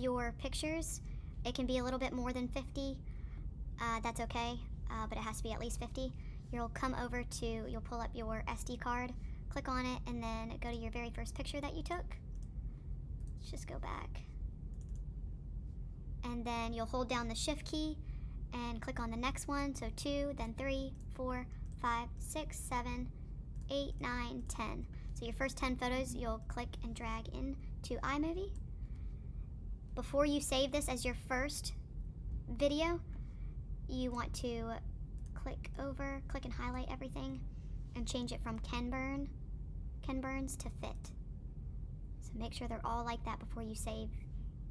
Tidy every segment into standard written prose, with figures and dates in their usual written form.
your pictures, it can be a little bit more than 50. That's okay, but it has to be at least 50. You'll come over to, you'll pull up your SD card, click on it, and then go to your very first picture that you took. Let's just go back. And then you'll hold down the shift key and click on the next one. So 2, then 3, 4, 5, 6, 7, 8, 9, 10. So your first 10 photos you'll click and drag into iMovie. Before you save this as your first video, you want to click and highlight everything and change it from Ken Burns to Fit. So make sure they're all like that before you save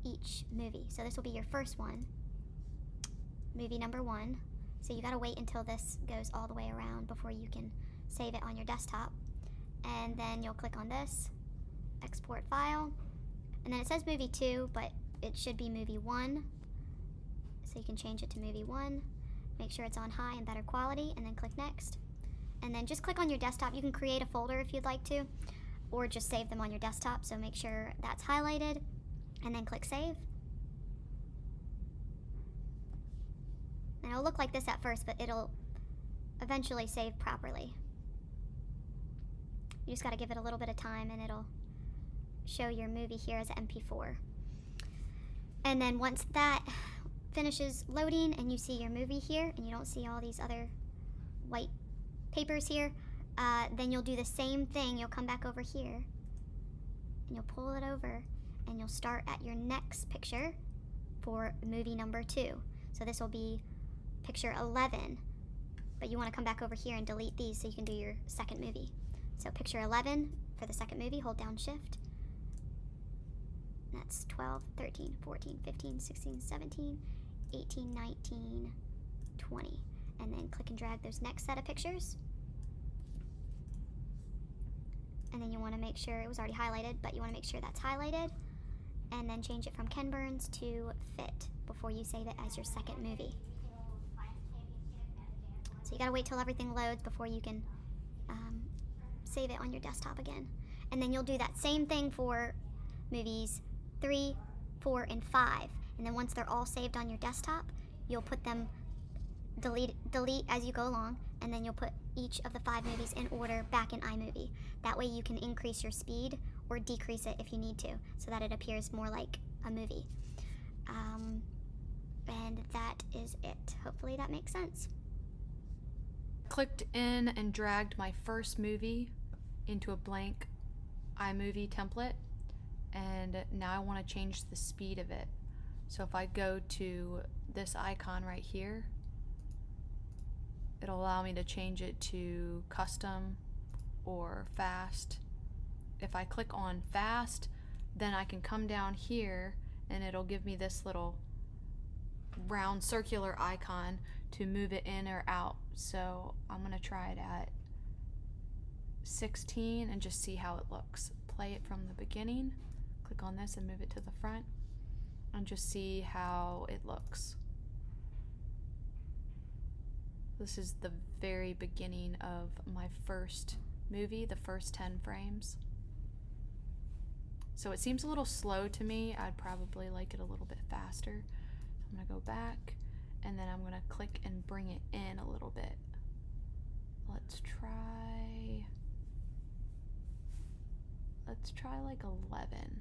each movie. So this will be your first one, movie number 1. So you gotta wait until this goes all the way around before you can save it on your desktop. And then you'll click on this, export file, and then it says movie 2, but it should be movie 1. So you can change it to movie 1, make sure it's on high and better quality, and then click next. And then just click on your desktop. You can create a folder if you'd like to, or just save them on your desktop. So make sure that's highlighted, and then click save. And it'll look like this at first, but it'll eventually save properly. You just gotta give it a little bit of time and it'll show your movie here as an MP4. And then once that finishes loading and you see your movie here and you don't see all these other white papers here, then you'll do the same thing. You'll come back over here and you'll pull it over and you'll start at your next picture for movie number 2. So this will be picture 11, but you want to come back over here and delete these so you can do your second movie. So picture 11 for the second movie, hold down shift. That's 12, 13, 14, 15, 16, 17, 18, 19, 20. And then click and drag those next set of pictures. And then you want to make sure, it was already highlighted, but you want to make sure that's highlighted. And then change it from Ken Burns to Fit before you save it as your second movie. So you gotta wait till everything loads before you can save it on your desktop again. And then you'll do that same thing for movies 3, 4, and 5. And then once they're all saved on your desktop, you'll put them, delete as you go along, and then you'll put each of the 5 movies in order back in iMovie. That way you can increase your speed or decrease it if you need to, so that it appears more like a movie. And that is it. Hopefully that makes sense. Clicked in and dragged my first movie into a blank iMovie template, and now I want to change the speed of it. So if I go to this icon right here, it'll allow me to change it to custom or fast. If I click on fast, then I can come down here and it'll give me this little round circular icon to move it in or out. So I'm gonna try it at 16 and just see how it looks. Play it from the beginning, click on this and move it to the front, and just see how it looks. This is the very beginning of my first movie, the first 10 frames. So it seems a little slow to me. I'd probably like it a little bit faster. I'm gonna go back and then I'm gonna click and bring it in a little bit. Let's try like 11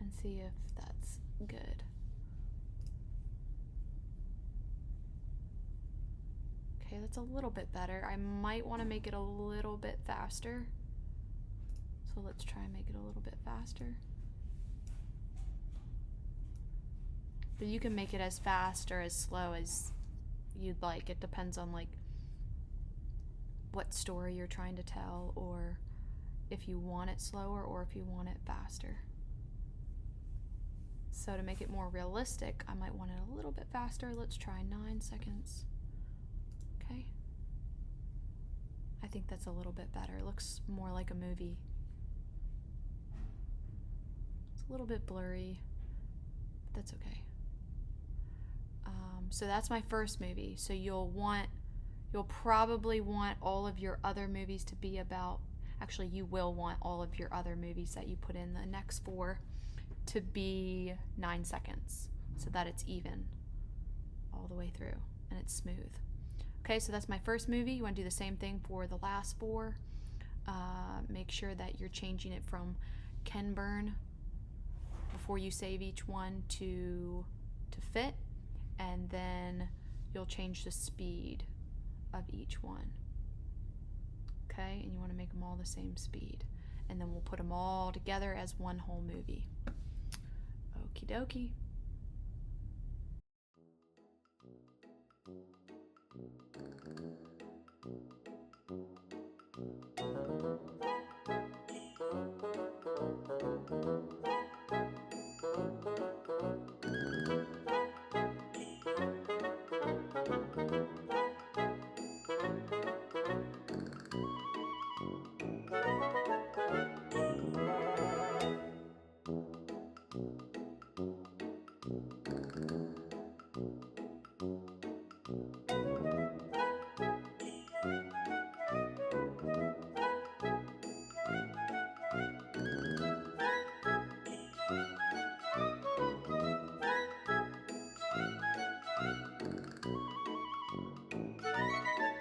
and see if that's good. Okay, that's a little bit better. I might want to make it a little bit faster. So let's try and make it a little bit faster. But you can make it as fast or as slow as you'd like. It depends on like what story you're trying to tell, or if you want it slower or if you want it faster. So to make it more realistic, I might want it a little bit faster. Let's try 9 seconds. Okay. I think that's a little bit better. It looks more like a movie. It's a little bit blurry, but that's okay. So that's my first movie. So you'll probably want all of your other movies to be about, actually you will want all of your other movies that you put in the next 4 to be 9 seconds so that it's even all the way through and it's smooth. Okay, so that's my first movie. You want to do the same thing for the last 4. Make sure that you're changing it from Ken Burn before you save each one to fit, and then you'll change the speed of each one. Okay, and you want to make them all the same speed, and then we'll put them all together as one whole movie. Okie dokie.